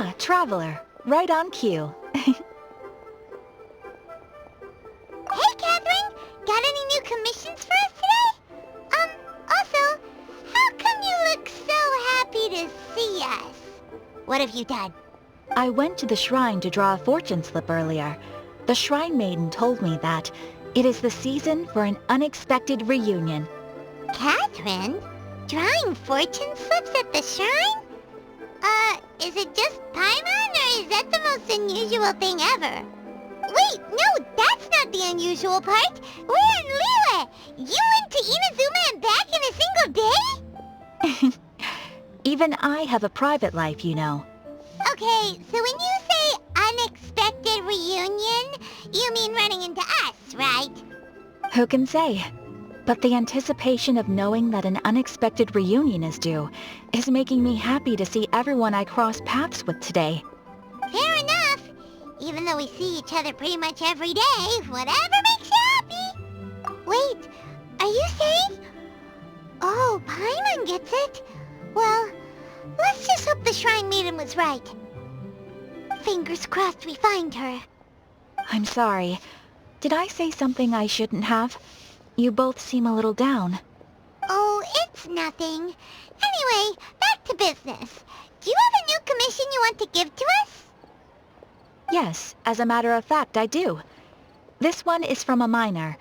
Ah, Traveler. Right on cue. Hey, Catherine! Got any new commissions for us today? Also, how come you look so happy to see us? What have you done? I went to the shrine to draw a fortune slip earlier. The shrine maiden told me that it is the season for an unexpected reunion. Catherine? Drawing fortune slips at the shrine? Is it just Paimon, or is that the most unusual thing ever? Wait, no, that's not the unusual part. We're in Liyue! You went to Inazuma and back in a single day? Even I have a private life, you know. Okay, so when you say unexpected reunion, you mean running into us, right? Who can say? But the anticipation of knowing that an unexpected reunion is due is making me happy to see everyone I cross paths with today. Fair enough. Even though we see each other pretty much every day, whatever makes you happy. Wait, are you saying? Oh, Paimon gets it. Well, let's just hope the Shrine Maiden was right. Fingers crossed we find her. I'm sorry. Did I say something I shouldn't have? You both seem a little down. Oh, it's nothing. Anyway, back to business. Do you have a new commission you want to give to us? Yes, as a matter of fact, I do. This one is from a miner.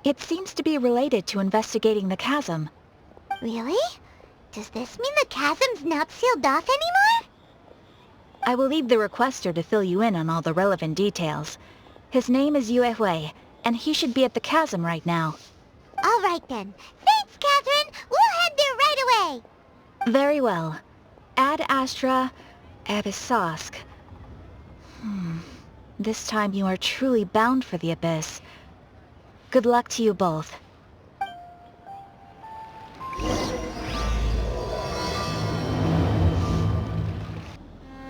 It seems to be related to investigating the chasm. Really? Does this mean the chasm's not sealed off anymore? I will leave the requester to fill you in on all the relevant details. His name is Yue Hui, and he should be at the chasm right now. All right then. Thanks, Catherine. We'll head there right away. Very well. Ad Astra Abyssosk. This time you are truly bound for the abyss. Good luck to you both.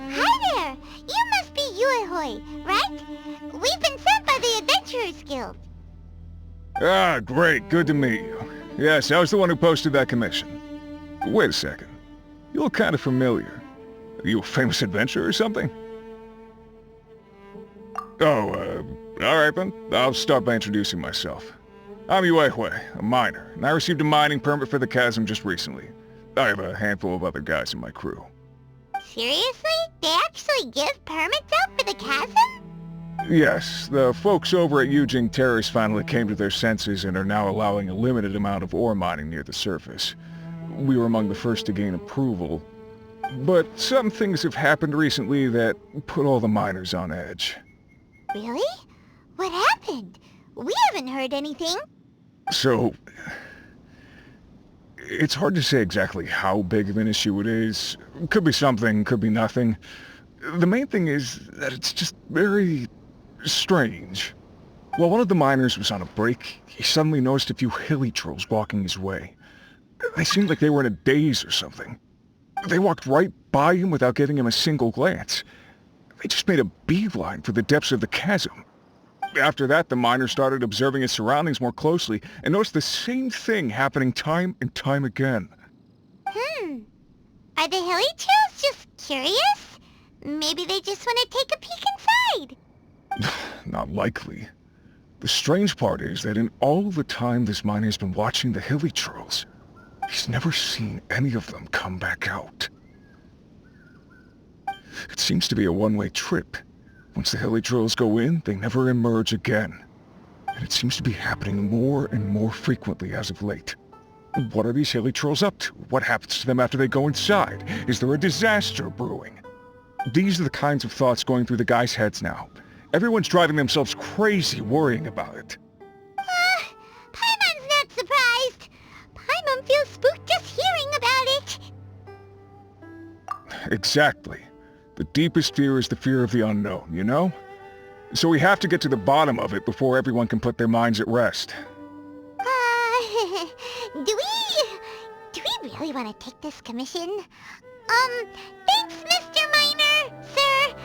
Hi there. You must be Yue Hui, right? We've been sent by the Adventurers Guild. Ah, great. Good to meet you. Yes, I was the one who posted that commission. Wait a second. You look kind of familiar. Are you a famous adventurer or something? Oh, alright then. I'll start by introducing myself. I'm Yue Hui, a miner, and I received a mining permit for the chasm just recently. I have a handful of other guys in my crew. Seriously? They actually give permits out for the chasm? Yes, the folks over at Yujing Terrace finally came to their senses and are now allowing a limited amount of ore mining near the surface. We were among the first to gain approval, but some things have happened recently that put all the miners on edge. Really? What happened? We haven't heard anything. So, it's hard to say exactly how big of an issue it is. Could be something, could be nothing. The main thing is that it's just very strange. While one of the miners was on a break, he suddenly noticed a few hilly trolls walking his way. They seemed like they were in a daze or something. They walked right by him without giving him a single glance. They just made a beeline for the depths of the chasm. After that, the miner started observing his surroundings more closely and noticed the same thing happening time and time again. Are the hilly trolls just curious? Maybe they just want to take a peek inside. Not likely. The strange part is that in all the time this miner has been watching the hilly trolls, he's never seen any of them come back out. It seems to be a one-way trip. Once the hilly trolls go in, they never emerge again. And it seems to be happening more and more frequently as of late. What are these hilly trolls up to? What happens to them after they go inside? Is there a disaster brewing? These are the kinds of thoughts going through the guys' heads now. Everyone's driving themselves crazy worrying about it. Paimon's not surprised. Paimon feels spooked just hearing about it. Exactly. The deepest fear is the fear of the unknown, you know? So we have to get to the bottom of it before everyone can put their minds at rest. Do we really want to take this commission? Thanks, Mr. Miner, sir.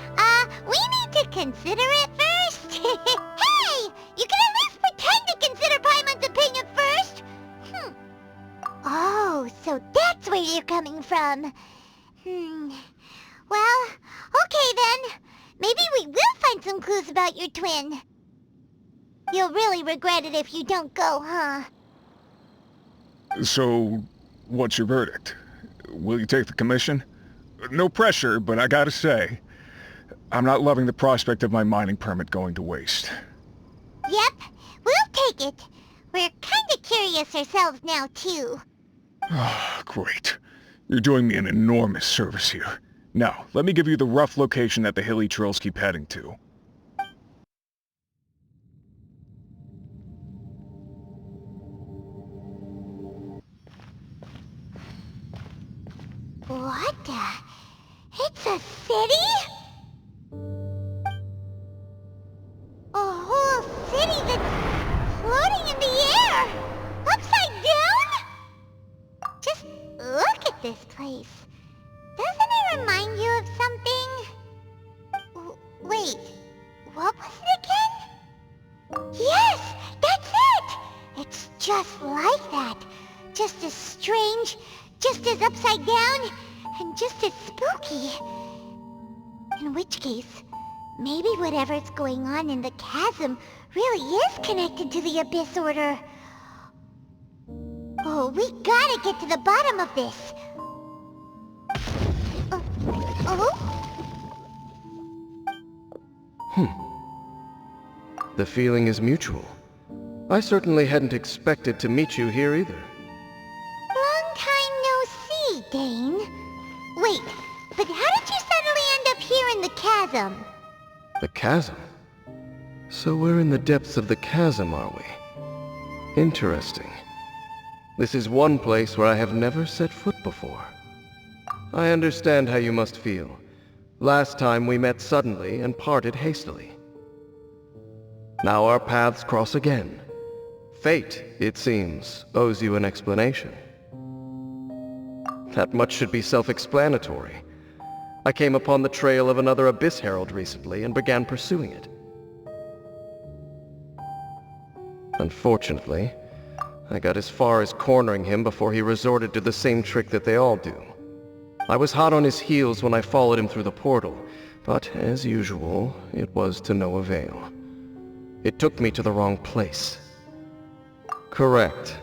We need to consider it first. Hey! You can at least pretend to consider Paimon's opinion first. Oh, so that's where you're coming from. Well, okay then. Maybe we will find some clues about your twin. You'll really regret it if you don't go, huh? So, what's your verdict? Will you take the commission? No pressure, but I gotta say, I'm not loving the prospect of my mining permit going to waste. Yep, we'll take it. We're kinda curious ourselves now, too. Ah, great. You're doing me an enormous service here. Now, let me give you the rough location that the hilly trails keep heading to. What the? It's a city? A whole city that's floating in the air! Upside down? Just look at this place. Doesn't it remind you of something? Wait, what was it again? Yes, that's it! It's just like that. Just as strange, just as upside down, and just as spooky. In which case, maybe whatever's going on in the chasm really is connected to the Abyss Order. Oh, we gotta get to the bottom of this. The feeling is mutual. I certainly hadn't expected to meet you here either. Long time no see, Dane. Wait, but how did you suddenly end up here in the chasm? The chasm? So we're in the depths of the chasm, are we? Interesting. This is one place where I have never set foot before. I understand how you must feel. Last time we met suddenly and parted hastily. Now our paths cross again. Fate, it seems, owes you an explanation. That much should be self-explanatory. I came upon the trail of another Abyss Herald recently and began pursuing it. Unfortunately, I got as far as cornering him before he resorted to the same trick that they all do. I was hot on his heels when I followed him through the portal, but as usual, it was to no avail. It took me to the wrong place. Correct.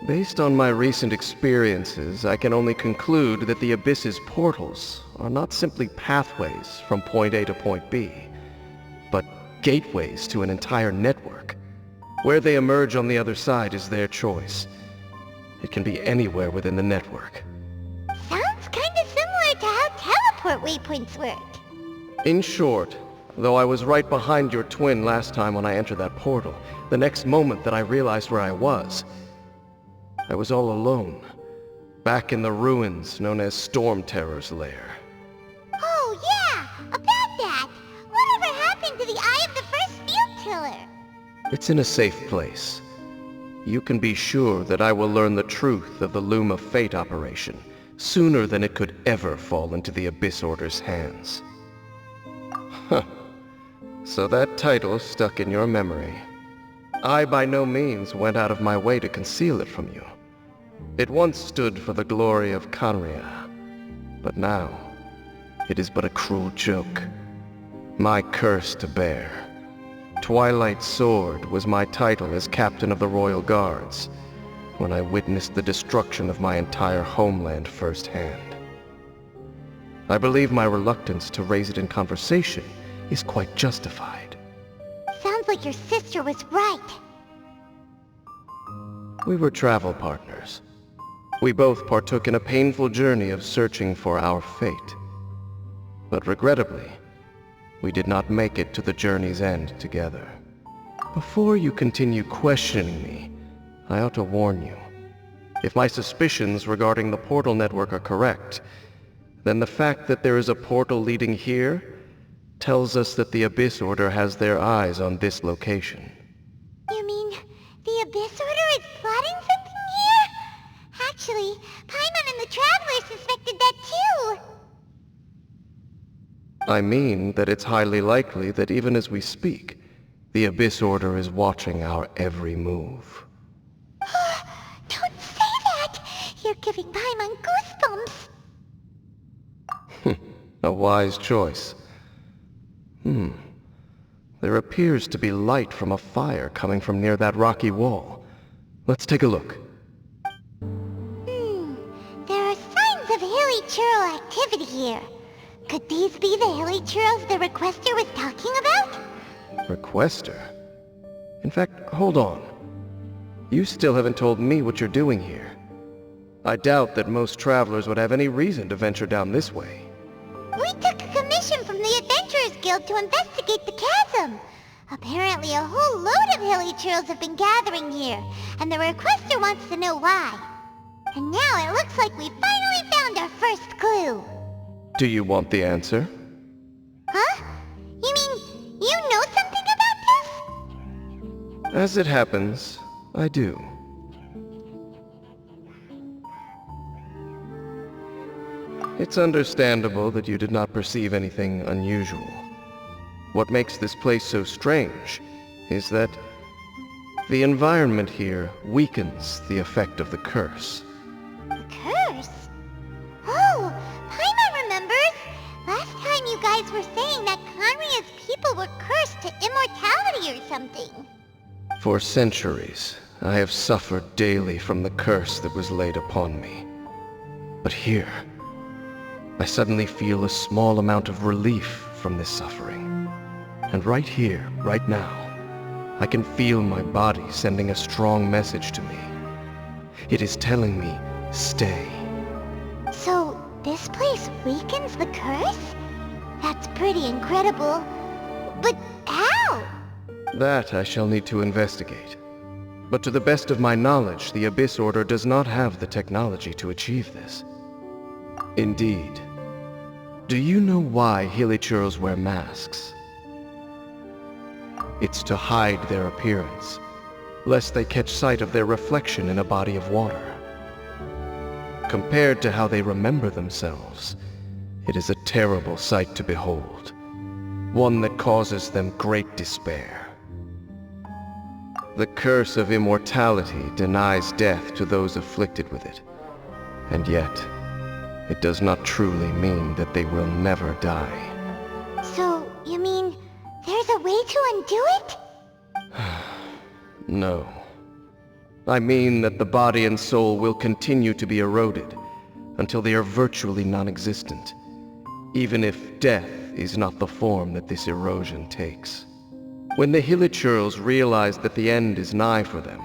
Based on my recent experiences, I can only conclude that the Abyss's portals are not simply pathways from point A to point B, but gateways to an entire network. Where they emerge on the other side is their choice. It can be anywhere within the network. Sounds kinda similar to how teleport waypoints work. In short, though I was right behind your twin last time when I entered that portal, the next moment that I realized where I was all alone, back in the ruins known as Storm Terror's lair. Oh yeah, about that! Whatever happened to the Eye of the First Field Tiller? It's in a safe place. You can be sure that I will learn the truth of the Loom of Fate operation sooner than it could ever fall into the Abyss Order's hands. Huh. So that title stuck in your memory. I by no means went out of my way to conceal it from you. It once stood for the glory of Canria, but now it is but a cruel joke. My curse to bear. Twilight Sword was my title as captain of the Royal Guards when I witnessed the destruction of my entire homeland firsthand. I believe my reluctance to raise it in conversation is quite justified. Sounds like your sister was right. We were travel partners. We both partook in a painful journey of searching for our fate. But regrettably, we did not make it to the journey's end together. Before you continue questioning me, I ought to warn you. If my suspicions regarding the portal network are correct, then the fact that there is a portal leading here tells us that the Abyss Order has their eyes on this location. You mean the Abyss Order is plotting something here? Actually, Paimon and the Traveler suspected that too. I mean that it's highly likely that even as we speak, the Abyss Order is watching our every move. Don't say that! You're giving Paimon goosebumps. A wise choice. There appears to be light from a fire coming from near that rocky wall. Let's take a look. There are signs of hilly churl activity here. Could these be the hilly churls the requester was talking about? Requester? In fact, hold on. You still haven't told me what you're doing here. I doubt that most travelers would have any reason to venture down this way. We took a commission from the Adventurers Guild to investigate the chasm. Apparently a whole load of hilly churls have been gathering here, and the requester wants to know why. And now it looks like we finally found our first clue. Do you want the answer? Huh? You mean, you know something about this? As it happens, I do. It's understandable that you did not perceive anything unusual. What makes this place so strange is that the environment here weakens the effect of the curse. The curse? Oh, Paimon remembers! Last time you guys were saying that Conria's people were cursed to immortality or something. For centuries, I have suffered daily from the curse that was laid upon me. But here, I suddenly feel a small amount of relief from this suffering. And right here, right now, I can feel my body sending a strong message to me. It is telling me, stay. So, this place weakens the curse? That's pretty incredible. But how? That I shall need to investigate. But to the best of my knowledge, the Abyss Order does not have the technology to achieve this. Indeed. Do you know why Hilichurls wear masks? It's to hide their appearance, lest they catch sight of their reflection in a body of water. Compared to how they remember themselves, it is a terrible sight to behold, one that causes them great despair. The curse of immortality denies death to those afflicted with it, and yet, it does not truly mean that they will never die. So, you mean, there's a way to undo it? No. I mean that the body and soul will continue to be eroded until they are virtually non-existent, even if death is not the form that this erosion takes. When the Hilichurls realize that the end is nigh for them,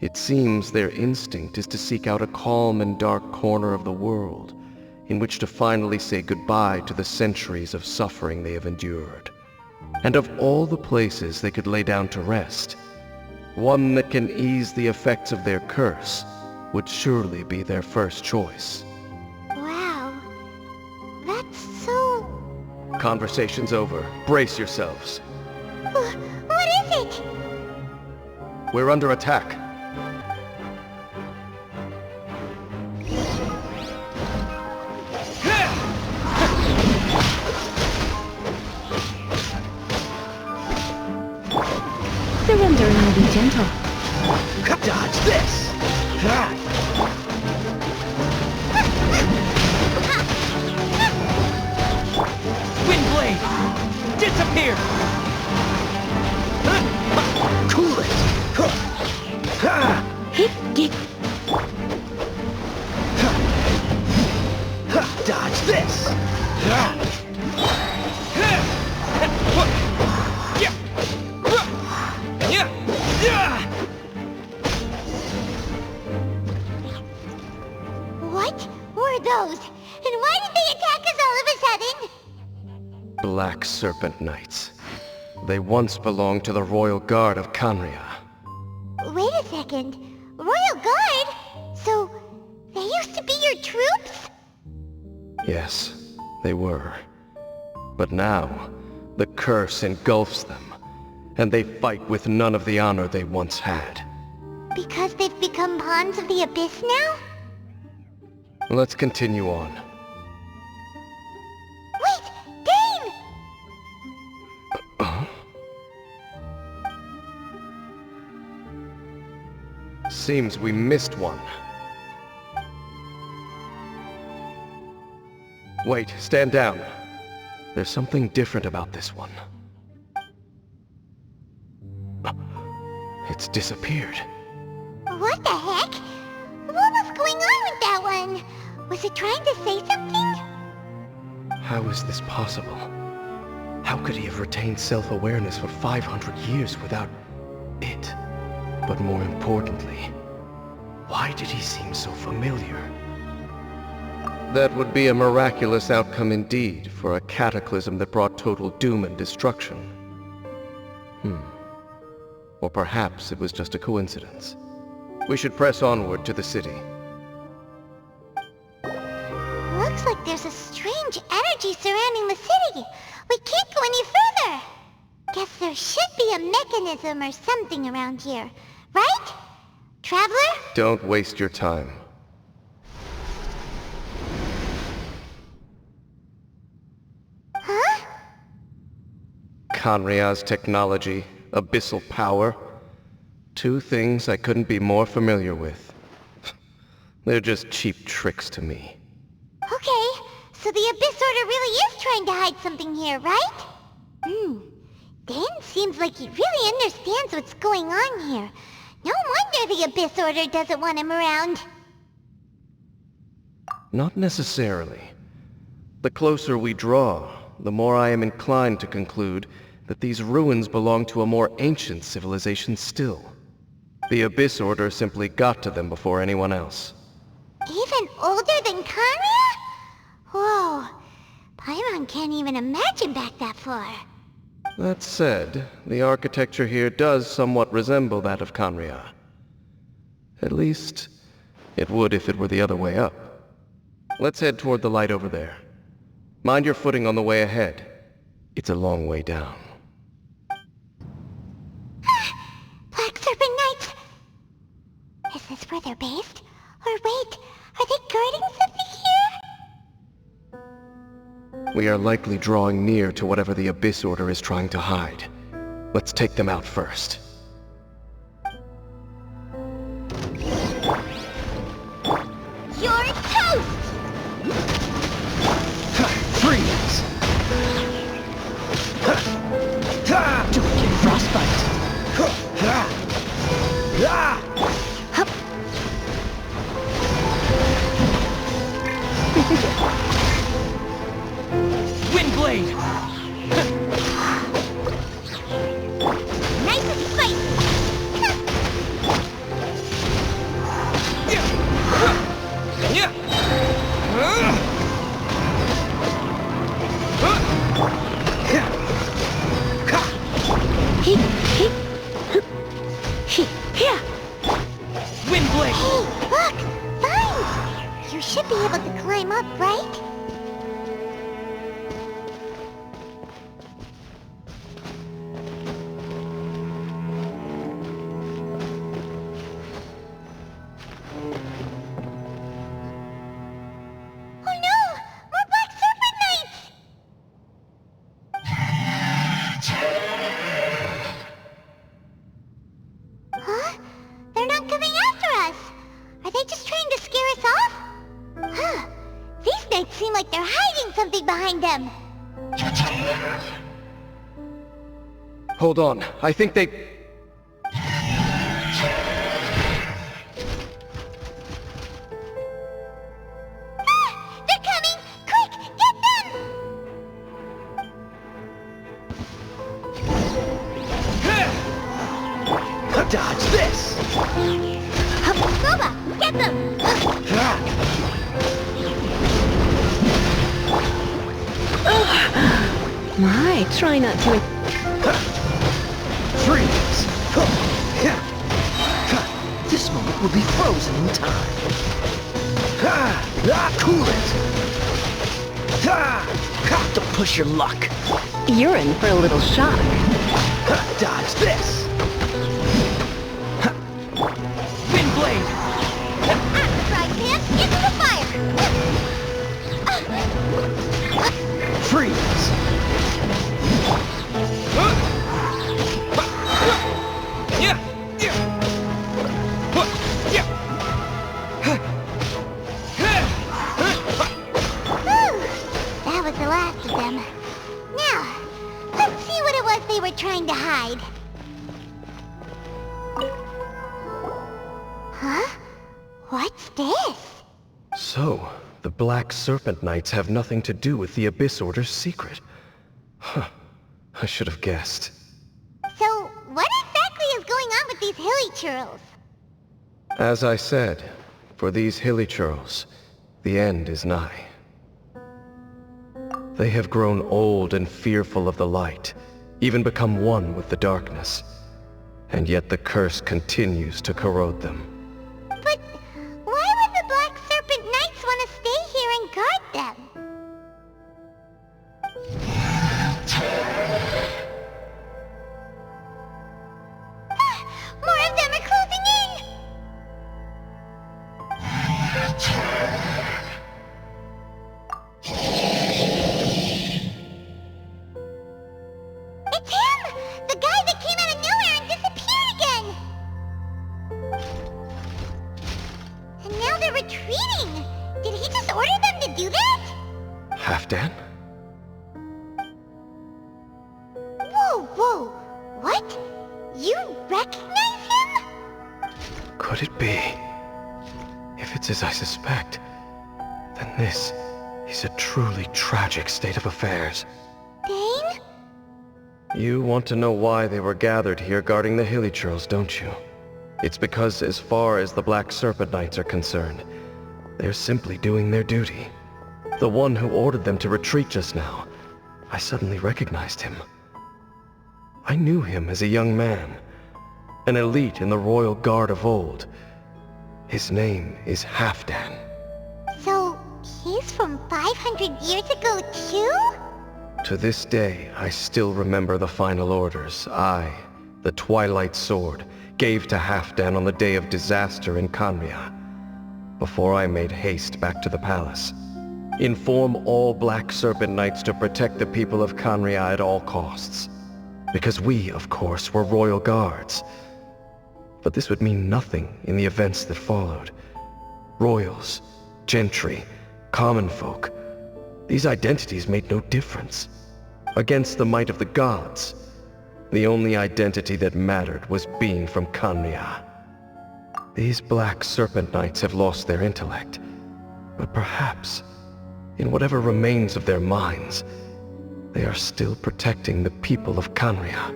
it seems their instinct is to seek out a calm and dark corner of the world in which to finally say goodbye to the centuries of suffering they have endured. And of all the places they could lay down to rest, one that can ease the effects of their curse would surely be their first choice. Wow. That's so... Conversation's over. Brace yourselves. What is it? We're under attack. Surrendering will be gentle. Dodge this! Windblade! Disappear! Cool it! Hit, get. Dodge this! What were those? And why did they attack us all of a sudden? Black Serpent Knights. They once belonged to the Royal Guard of Canria. Wait a second. Royal Guard? So, they used to be your troops? Yes, they were. But now, the curse engulfs them, and they fight with none of the honor they once had. Because they've become pawns of the Abyss now? Let's continue on. Wait! Dane! Seems we missed one. Wait, stand down. There's something different about this one. It's disappeared. What the heck? What was going on with that one? Was it trying to say something? How is this possible? How could he have retained self-awareness for 500 years without it? But more importantly, why did he seem so familiar? That would be a miraculous outcome indeed for a cataclysm that brought total doom and destruction. Or perhaps it was just a coincidence. We should press onward to the city. Looks like there's a strange energy surrounding the city. We can't go any further. Guess there should be a mechanism or something around here, right? Traveler? Don't waste your time. Huh? Kanria's technology, abyssal power. Two things I couldn't be more familiar with. They're just cheap tricks to me. Okay, so the Abyss Order really is trying to hide something here, right? Dan seems like he really understands what's going on here. No wonder the Abyss Order doesn't want him around. Not necessarily. The closer we draw, the more I am inclined to conclude that these ruins belong to a more ancient civilization still. The Abyss Order simply got to them before anyone else. Even older than Kanria? Whoa, Paimon can't even imagine back that far. That said, the architecture here does somewhat resemble that of Kanria. At least, it would if it were the other way up. Let's head toward the light over there. Mind your footing on the way ahead. It's a long way down. Black Serpent Knights! Is this where they're based? Or wait, are they guarding something here? We are likely drawing near to whatever the Abyss Order is trying to hide. Let's take them out first. You're toast! Freeze! Do we get frostbite? Windblade! Nice and spicy! Windblade! Hey, look! Vines! You should be able to climb up, right? Oh no! More Black Serpent Knights! Huh? They're not coming after us! Are they just trying to scare us off? Huh. These knights seem like they're hiding something behind them. Hold on, I think they... Ah! They're coming! Quick! Get them! Dodge this! Boba! Get them! My, try not to... Freeze! This moment will be frozen in time. Cool it! Don't push your luck. You're in for a little shock. Dodge this! Windblade! Fry pan into the fire! Freeze! they were trying to hide. Huh? What's this? So, the Black Serpent Knights have nothing to do with the Abyss Order's secret. Huh. I should have guessed. So, what exactly is going on with these hilly churls? As I said, for these hilly churls, the end is nigh. They have grown old and fearful of the light, even become one with the darkness. And yet the curse continues to corrode them. But why would the Black Serpent Knights want to stay here and guard them? More of them are closing in! It's him! The guy that came out of nowhere and disappeared again! And now they're retreating! Did he just order them to do that? Halfdan? Whoa, whoa! What? You recognize him? Could it be? If it's as I suspect, then this is a truly tragic state of affairs. Dane? You want to know why they were gathered here guarding the hilly churls, don't you? It's because as far as the Black Serpent Knights are concerned, they're simply doing their duty. The one who ordered them to retreat just now, I suddenly recognized him. I knew him as a young man, an elite in the royal guard of old. His name is Halfdan. So, he's from 500 years ago too? To this day, I still remember the final orders I, the Twilight Sword, gave to Halfdan on the day of disaster in Khanria, before I made haste back to the palace. Inform all Black Serpent Knights to protect the people of Khanria at all costs. Because we, of course, were royal guards. But this would mean nothing in the events that followed. Royals, gentry, common folk, these identities made no difference. Against the might of the gods, the only identity that mattered was being from Khanria. These Black Serpent Knights have lost their intellect, but perhaps, in whatever remains of their minds, they are still protecting the people of Khanria.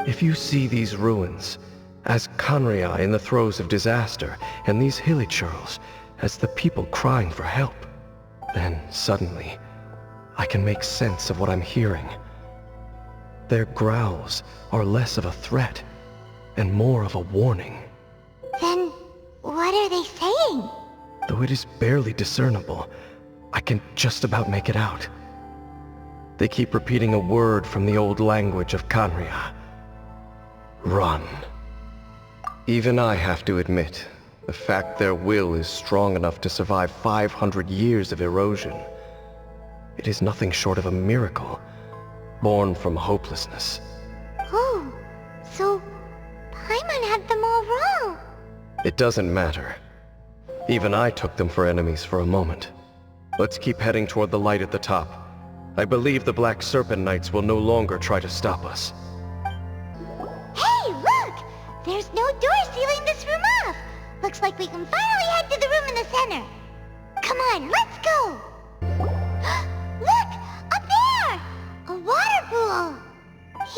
If you see these ruins as Khanria in the throes of disaster, and these hilly churls as the people crying for help, then suddenly I can make sense of what I'm hearing. Their growls are less of a threat and more of a warning. Then, what are they saying? Though it is barely discernible, I can just about make it out. They keep repeating a word from the old language of Khanria. Run. Even I have to admit, the fact their will is strong enough to survive 500 years of erosion. It is nothing short of a miracle, born from hopelessness. Oh, so Paimon had them all wrong. It doesn't matter. Even I took them for enemies for a moment. Let's keep heading toward the light at the top. I believe the Black Serpent Knights will no longer try to stop us. Hey, look! There's no door sealing this room off. Looks like we can finally head to the room in the center. Come on, let's go! Look! Up there! A water pool!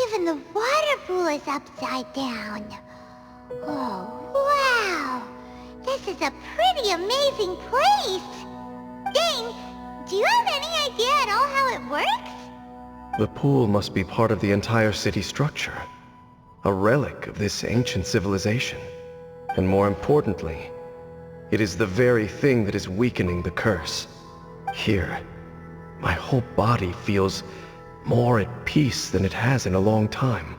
Even the water pool is upside down. Oh, wow! This is a pretty amazing place! Dane, do you have any idea at all how it works? The pool must be part of the entire city structure. A relic of this ancient civilization. And more importantly, it is the very thing that is weakening the curse. Here, my whole body feels more at peace than it has in a long time.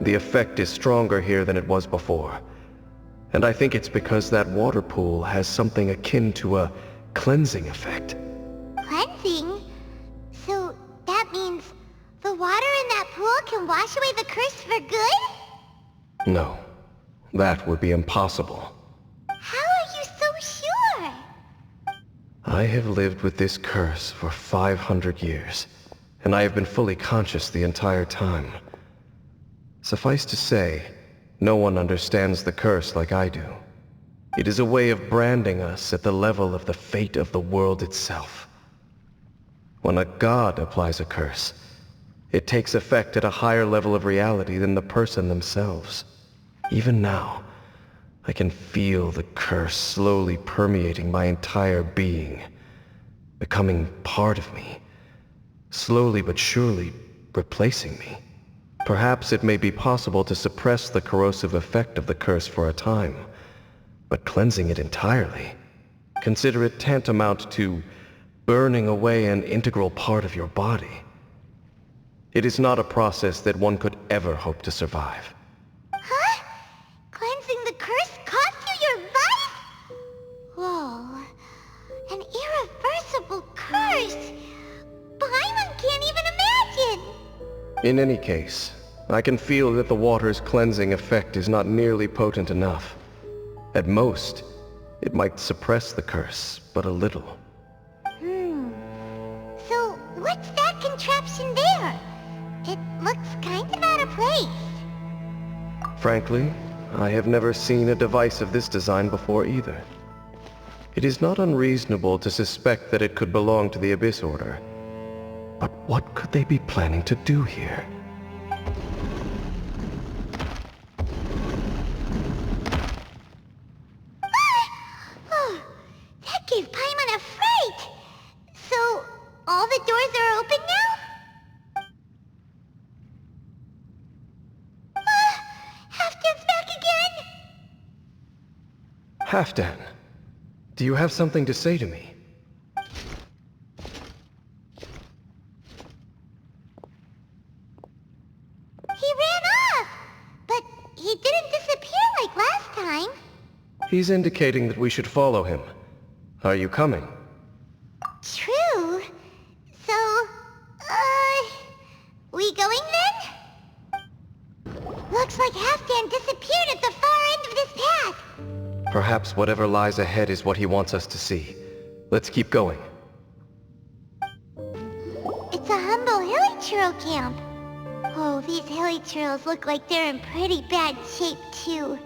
The effect is stronger here than it was before. And I think it's because that water pool has something akin to a cleansing effect. Cleansing? So that means the water in that pool can wash away the curse for good? No, that would be impossible. How are you so sure? I have lived with this curse for 500 years, and I have been fully conscious the entire time. Suffice to say, no one understands the curse like I do. It is a way of branding us at the level of the fate of the world itself. When a god applies a curse, it takes effect at a higher level of reality than the person themselves. Even now, I can feel the curse slowly permeating my entire being, becoming part of me, slowly but surely replacing me. Perhaps it may be possible to suppress the corrosive effect of the curse for a time, but cleansing it entirely, consider it tantamount to burning away an integral part of your body. It is not a process that one could ever hope to survive. Huh? Cleansing the curse cost you your life? Whoa. An irreversible curse. Paimon can't even imagine. In any case, I can feel that the water's cleansing effect is not nearly potent enough. At most, it might suppress the curse, but a little. So, what's that contraption there? It looks kind of out of place. Frankly, I have never seen a device of this design before either. It is not unreasonable to suspect that it could belong to the Abyss Order. But what could they be planning to do here? Oh, that gave Paimon a fright. So, all the doors are open now? Halfdan's back again! Halfdan, do you have something to say to me? He ran off! But he didn't disappear like last time. He's indicating that we should follow him. Are you coming? True. So, we going then? Looks like Halfdan disappeared at the far end of this path. Perhaps whatever lies ahead is what he wants us to see. Let's keep going. It's a humble hilichurl camp. Oh, these hilichurls look like they're in pretty bad shape too.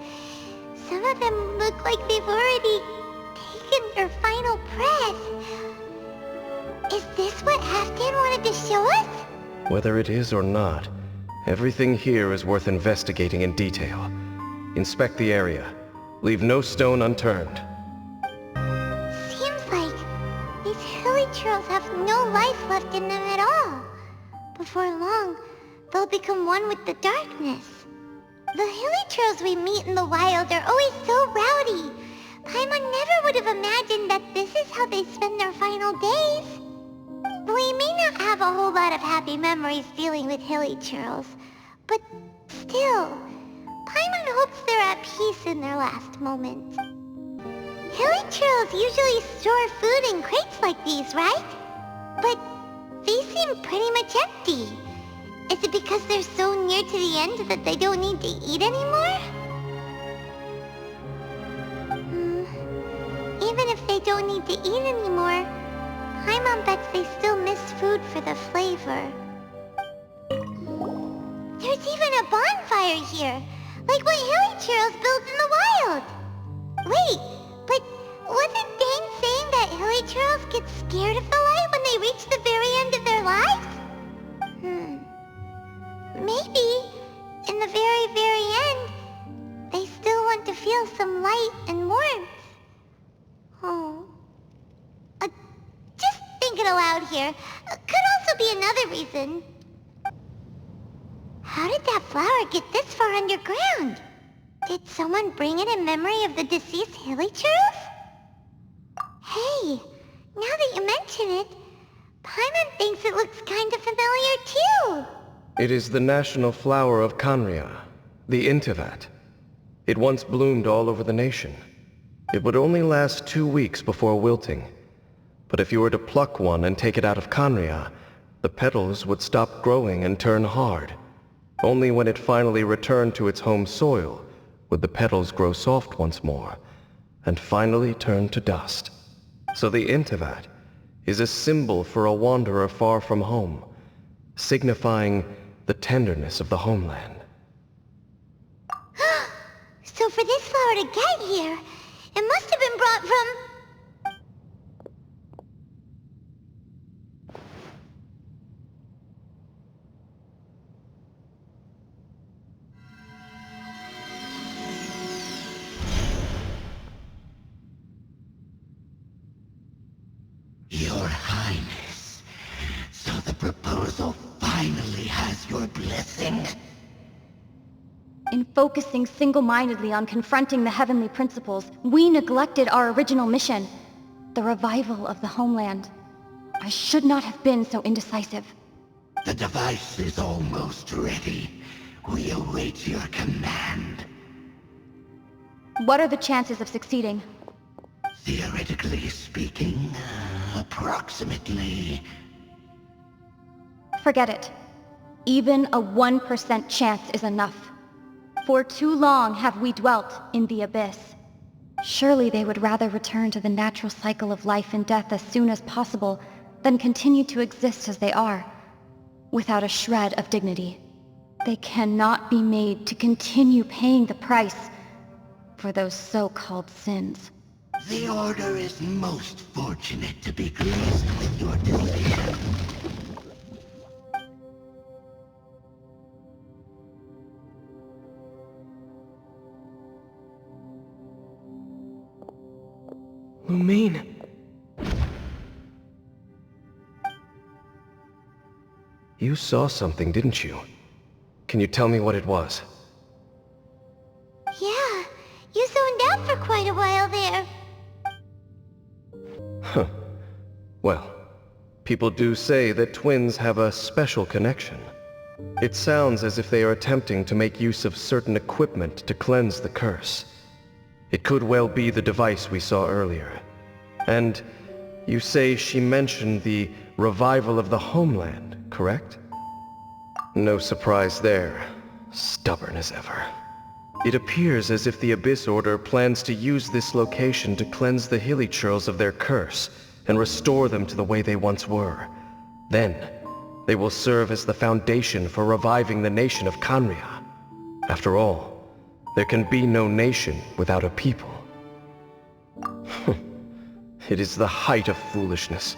Some of them look like they've already taken their final breath. Is this what Halfdan wanted to show us? Whether it is or not, everything here is worth investigating in detail. Inspect the area. Leave no stone unturned. Seems like these hilichurls have no life left in them at all. Before long, they'll become one with the darkness. The hilichurls we meet in the wild are always so rowdy. Paimon never would have imagined that this is how they spend their final days. We may not have a whole lot of happy memories dealing with hilichurls, but still, Paimon hopes they're at peace in their last moments. Hilichurls usually store food in crates like these, right? But these seem pretty much empty. Is it because they're so near to the end that they don't need to eat anymore? Even if they don't need to eat anymore, Paimon bets they still miss food for the flavor. There's even a bonfire here, like what hilichurls build in the wild. Wait, but wasn't Dane saying that hilichurls get scared of the light when they reach the very end of their lives? Maybe, in the very, very end, they still want to feel some light and warmth. Oh. Just thinking aloud here. Could also be another reason. How did that flower get this far underground? Did someone bring it in memory of the deceased hilichurls? Hey, now that you mention it, Paimon thinks it looks kind of familiar too. It is the national flower of Kanria, the Intivat. It once bloomed all over the nation. It would only last 2 weeks before wilting. But if you were to pluck one and take it out of Kanria, the petals would stop growing and turn hard. Only when it finally returned to its home soil would the petals grow soft once more, and finally turn to dust. So the Intivat is a symbol for a wanderer far from home, signifying the tenderness of the homeland. So for this flower to get here, it must have been brought from... Your Highness, so the proposal finally has your blessing? In focusing single-mindedly on confronting the heavenly principles, we neglected our original mission, the revival of the homeland. I should not have been so indecisive. The device is almost ready. We await your command. What are the chances of succeeding? Theoretically speaking, approximately... Forget it. Even a 1% chance is enough. For too long have we dwelt in the abyss. Surely they would rather return to the natural cycle of life and death as soon as possible than continue to exist as they are, without a shred of dignity. They cannot be made to continue paying the price for those so-called sins. The Order is most fortunate to be graced with your decision. Lumine. You saw something, didn't you? Can you tell me what it was? Yeah, you zoned out for quite a while there. Huh. Well, people do say that twins have a special connection. It sounds as if they are attempting to make use of certain equipment to cleanse the curse. It could well be the device we saw earlier. And you say she mentioned the revival of the homeland, correct? No surprise there. Stubborn as ever. It appears as if the Abyss Order plans to use this location to cleanse the Hilly-Churls of their curse and restore them to the way they once were. Then, they will serve as the foundation for reviving the nation of Khaenri'ah. After all, there can be no nation without a people. It is the height of foolishness.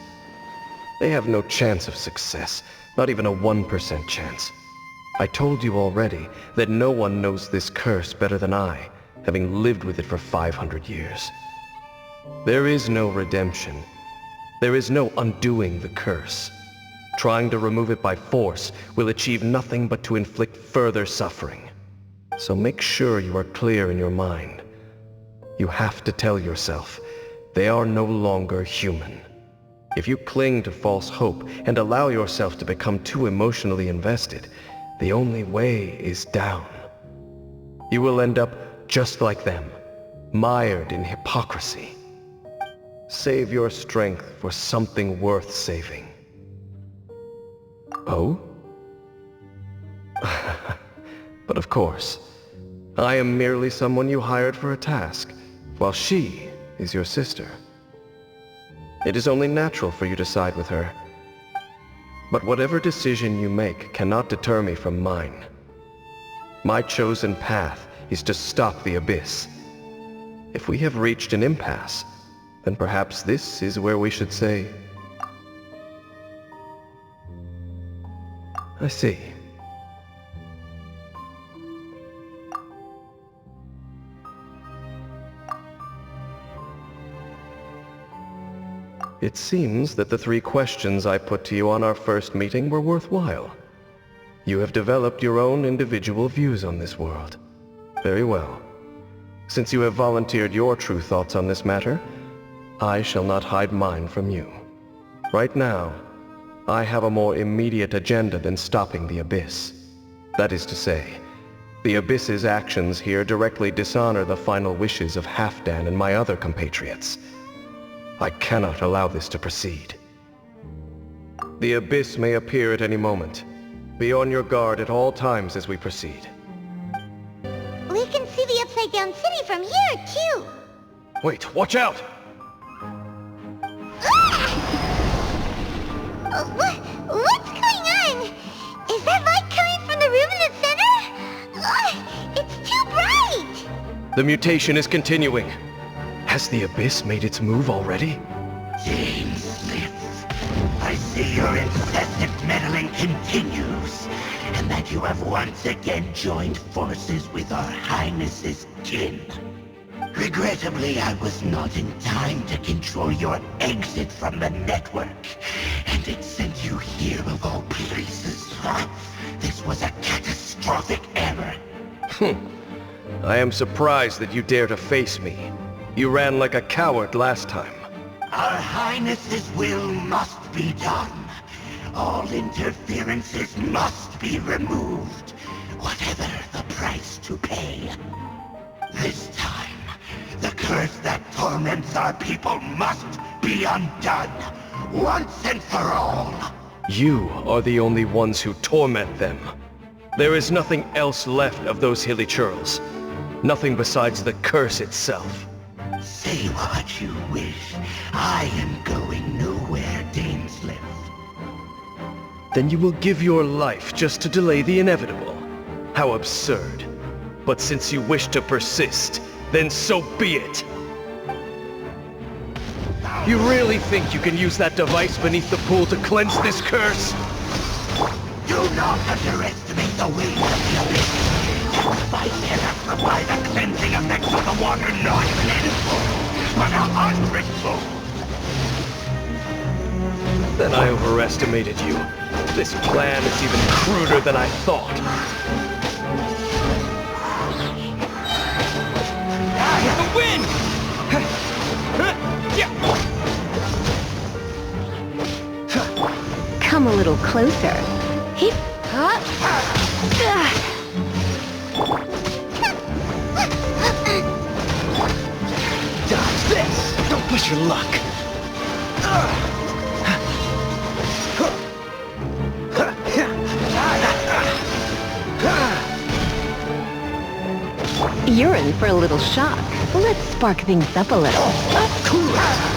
They have no chance of success, not even a 1% chance. I told you already that no one knows this curse better than I, having lived with it for 500 years. There is no redemption. There is no undoing the curse. Trying to remove it by force will achieve nothing but to inflict further suffering. So make sure you are clear in your mind. You have to tell yourself, they are no longer human. If you cling to false hope and allow yourself to become too emotionally invested, the only way is down. You will end up just like them, mired in hypocrisy. Save your strength for something worth saving. Oh? But of course, I am merely someone you hired for a task, while she is your sister. It is only natural for you to side with her. But whatever decision you make cannot deter me from mine. My chosen path is to stop the Abyss. If we have reached an impasse, then perhaps this is where we should say... I see. It seems that the 3 questions I put to you on our first meeting were worthwhile. You have developed your own individual views on this world. Very well. Since you have volunteered your true thoughts on this matter, I shall not hide mine from you. Right now, I have a more immediate agenda than stopping the Abyss. That is to say, the Abyss's actions here directly dishonor the final wishes of Halfdan and my other compatriots. I cannot allow this to proceed. The Abyss may appear at any moment. Be on your guard at all times as we proceed. We can see the Upside Down City from here, too. Wait, watch out! What's going on? The mutation is continuing. Has the Abyss made its move already? James Smith, I see your incessant meddling continues, and that you have once again joined forces with our Highness's kin. Regrettably, I was not in time to control your exit from the network, and it sent you here of all places. This was a catastrophic error. I am surprised that you dare to face me. You ran like a coward last time. Our Highness's will must be done. All interferences must be removed, whatever the price to pay. This time, the curse that torments our people must be undone, once and for all. You are the only ones who torment them. There is nothing else left of those hilly churls. Nothing besides the curse itself. Say what you wish. I am going nowhere, Dainsleif. Then you will give your life just to delay the inevitable. How absurd. But since you wish to persist, then so be it. You really think you can use that device beneath the pool to cleanse this curse? Do not underestimate the weight of the Abyss. That device cannot supply the cleansing effects of the water not tenfold, but 100-fold. Then I overestimated you. This plan is even cruder than I thought. The wind! Come a little closer. Hip, hop. Dodge this! Don't push your luck! You're in for a little shock. Let's spark things up a little. Cool it!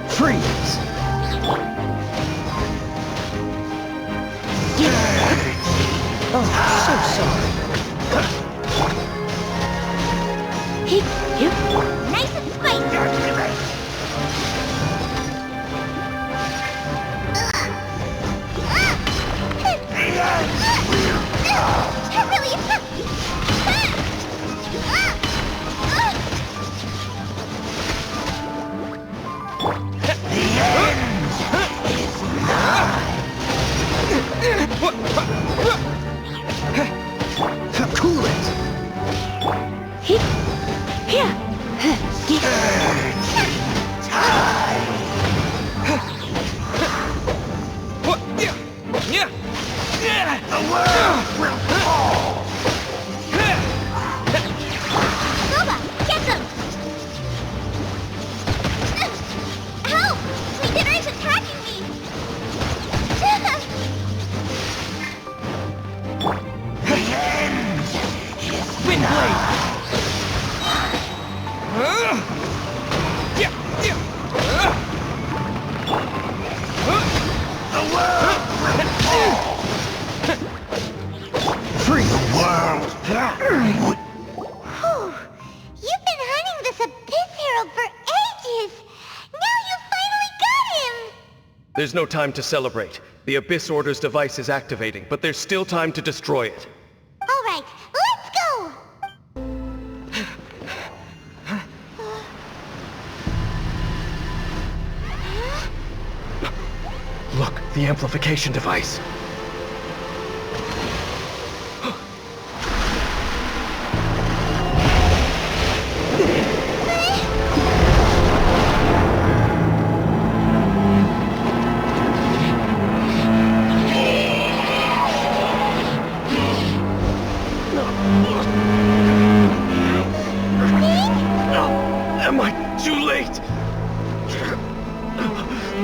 Freeze! Oh, so sorry. Nice and spicy. Cool it! Boba, get them! Help! Sleepinner is attacking me! Wind blade! Free the world! You've been hunting this Abyss Herald for ages! Now you finally got him! There's no time to celebrate. The Abyss Order's device is activating, but there's still time to destroy it. Alright, let's go! Look, the amplification device.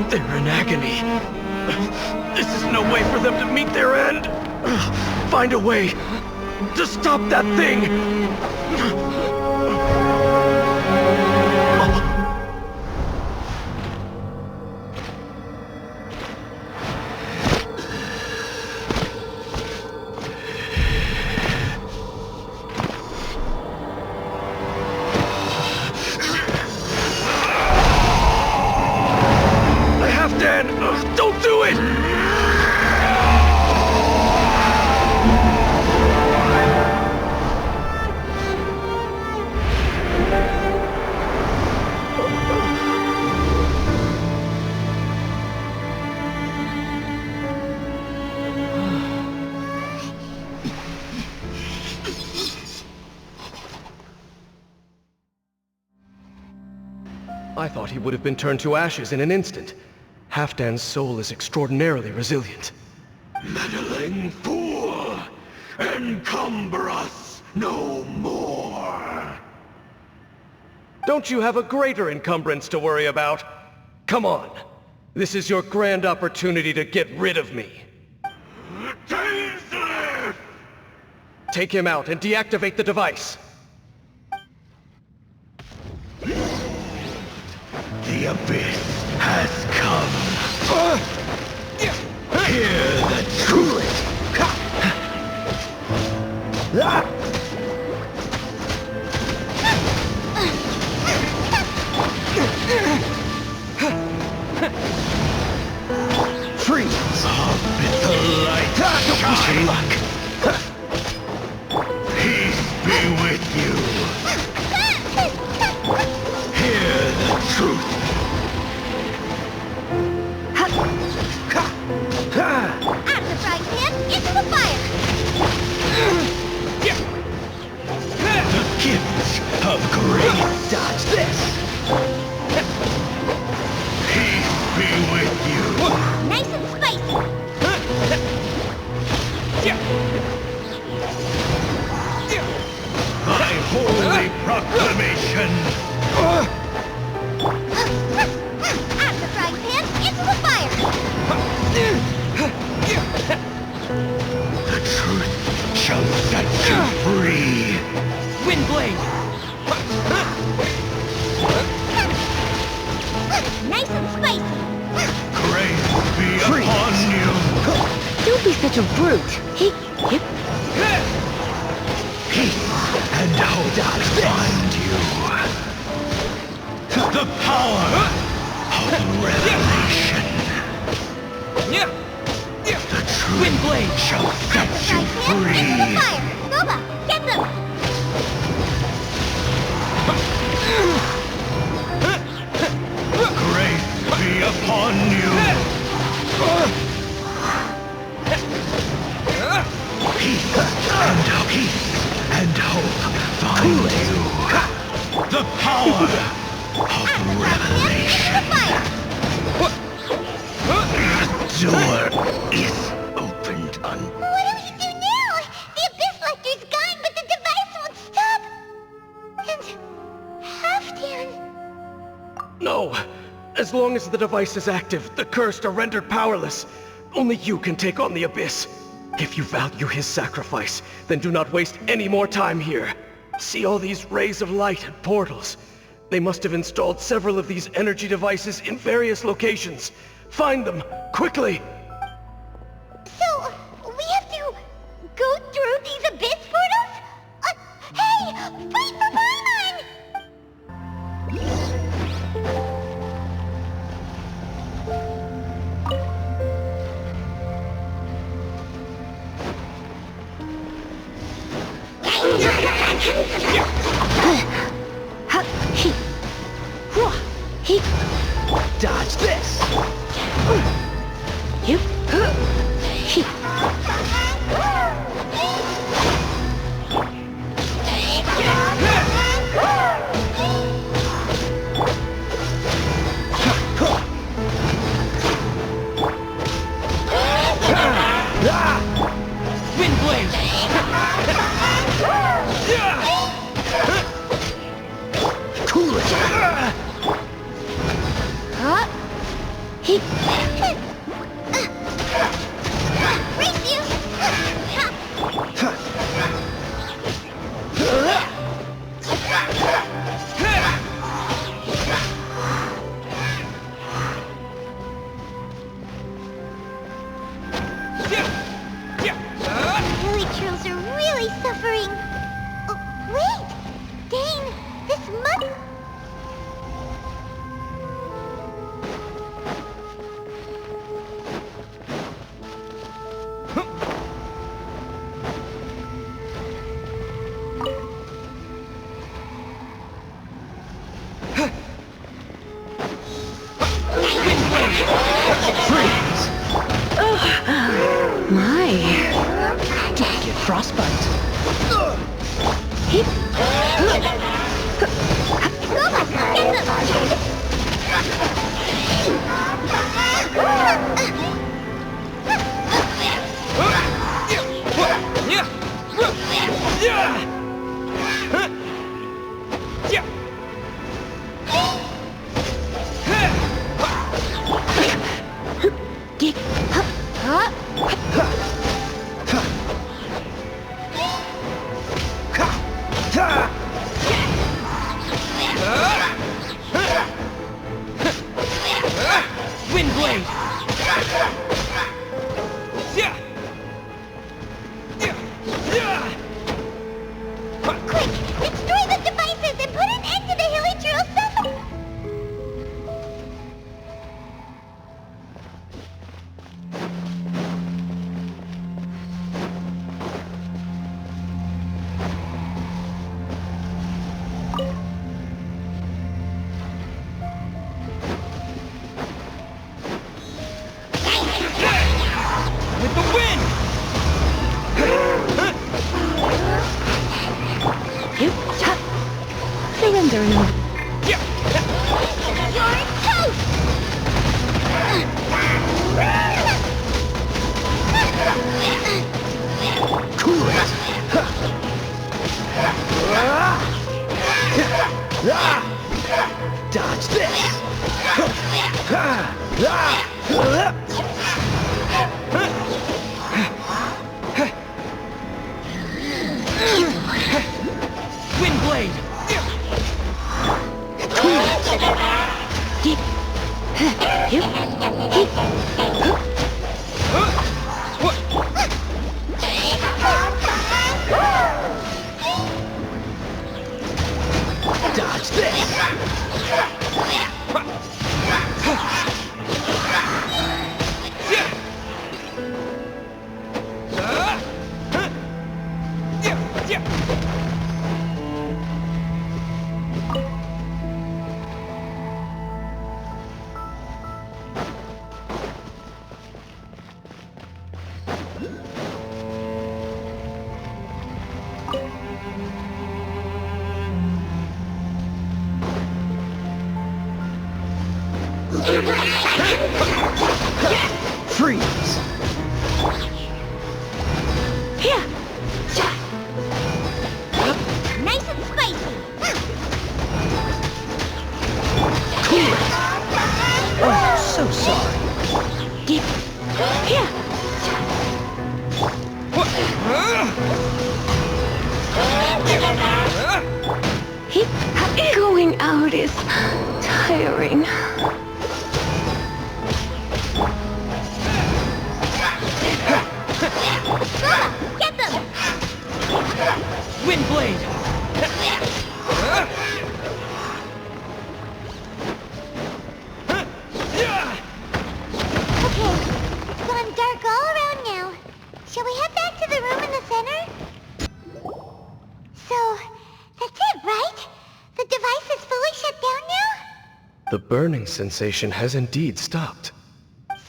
They're in agony. This is no way for them to meet their end. Find a way to stop that thing! Halfdan! Don't do it! I thought he would have been turned to ashes in an instant. Halfdan's soul is extraordinarily resilient. Meddling fool! Encumber us no more! Don't you have a greater encumbrance to worry about? Come on. This is your grand opportunity to get rid of me. Taser! Take him out and deactivate the device. The abyss has come. Hear the truth. Freeze! With the light Don't wish shine. your luck. Peace be with you. Hear the truth. Out the frying pan, into the fire! The gifts of grace. Dodge this! Peace be with you. Nice and spicy! My holy proclamation. Out the frying pan, into the fire! The truth shall set you free. Windblade! Nice and spicy! Grace be upon you. Don't be such a brute. Hip. Peace and hope find you. The power of revelation. The truth Windblade! shall set you Frying pan, into the free. fire! Nova, get them! Grace be upon you. Peace and hope find you. The power of revelation. The door is opened on. What do we do now? The Abyss Lecter's gone, but the device won't stop! And... Halfdan... No! As long as the device is active, the cursed are rendered powerless. Only you can take on the Abyss. If you value his sacrifice, then do not waste any more time here. See all these rays of light and portals. They must have installed several of these energy devices in various locations. Find them, quickly! So, we have to go through these Abyss portals? Hey! Wait for Paimon! Dodge this! Windblade! Cool it! Raise you! Villagers are really suffering. Oh, wait! Dane, this must... My. Get frostbite. Windblade! Quick! Destroy the devices and put an end to the Hilichurl suffering! With the wind! Surrendering. You're toast! Cool it! Dodge this! Windblade! Dodge this! Freeze! Nice and spicy! Cool it! Oh, so sorry. Going out is tiring. Get them! Windblade! Okay, it's gone dark all around now. Shall we head back to the room in the center? So, that's it, right? The device is fully shut down now? The burning sensation has indeed stopped.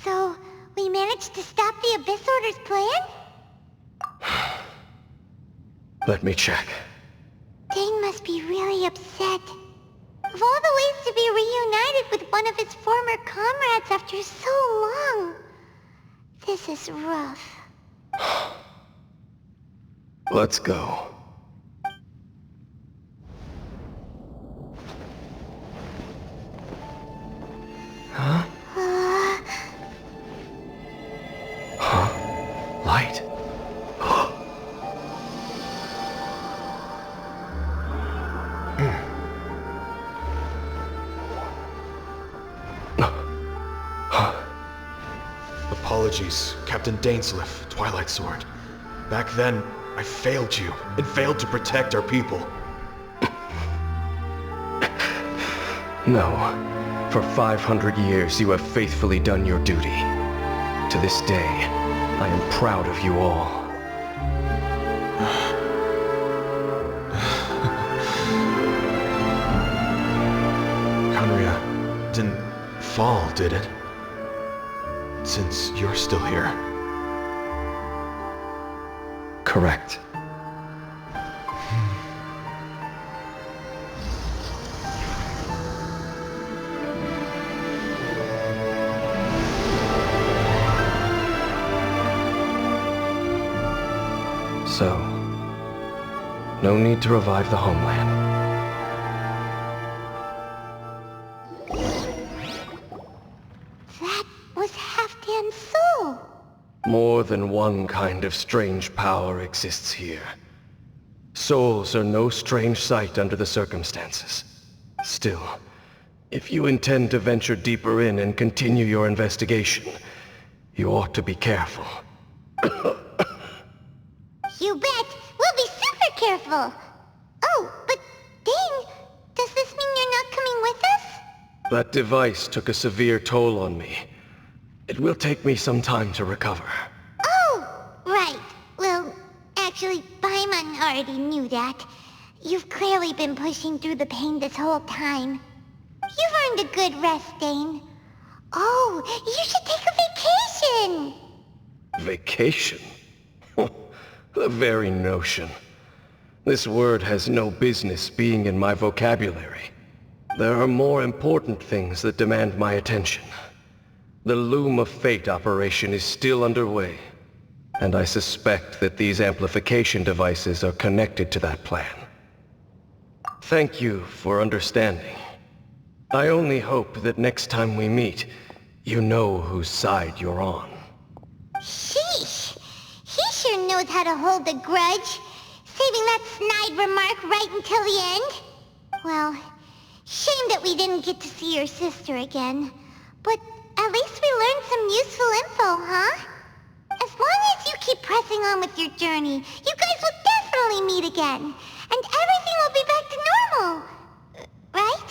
So, we managed to stop the Abyss Order's plan? Let me check. Dane must be really upset. Of all the ways to be reunited with one of his former comrades after so long, this is rough. Let's go. Huh? light. Apologies, Captain Dainsleif, Twilight Sword. Back then, I failed you, and failed to protect our people. No. For 500 years, you have faithfully done your duty. To this day, I am proud of you all. Conria didn't fall, did it? Since you're still here. Correct. So, no need to revive the homeland. That was Halfdan's soul. More than one kind of strange power exists here. Souls are no strange sight under the circumstances. Still, if you intend to venture deeper in and continue your investigation, you ought to be careful. You bet. We'll be super careful. Oh, but Dane, does this mean you're not coming with us? That device took a severe toll on me. It will take me some time to recover. Oh, right. Well, actually, Paimon already knew that. You've clearly been pushing through the pain this whole time. You've earned a good rest, Dane. Oh, you should take a vacation! Vacation? The very notion. This word has no business being in my vocabulary. There are more important things that demand my attention. The Loom of Fate operation is still underway, and I suspect that these amplification devices are connected to that plan. Thank you for understanding. I only hope that next time we meet, you know whose side you're on. Sheesh. He sure knows how to hold a grudge, saving that snide remark right until the end. Well, shame that we didn't get to see your sister again. But at least we learned some useful info, huh? As long as you keep pressing on with your journey, you guys will definitely meet again. And everything will be back to normal. Right?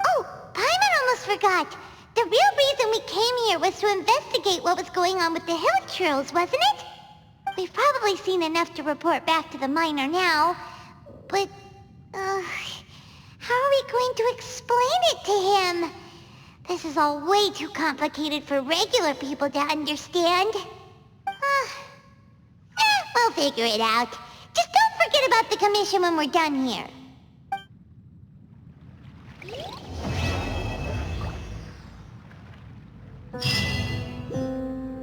Oh, Paimon almost forgot. The real reason we came here was to investigate what was going on with the hill trolls, wasn't it? We've probably seen enough to report back to the miner now, but, how are we going to explain it to him? This is all way too complicated for regular people to understand. We'll figure it out. Just don't forget about the commission when we're done here.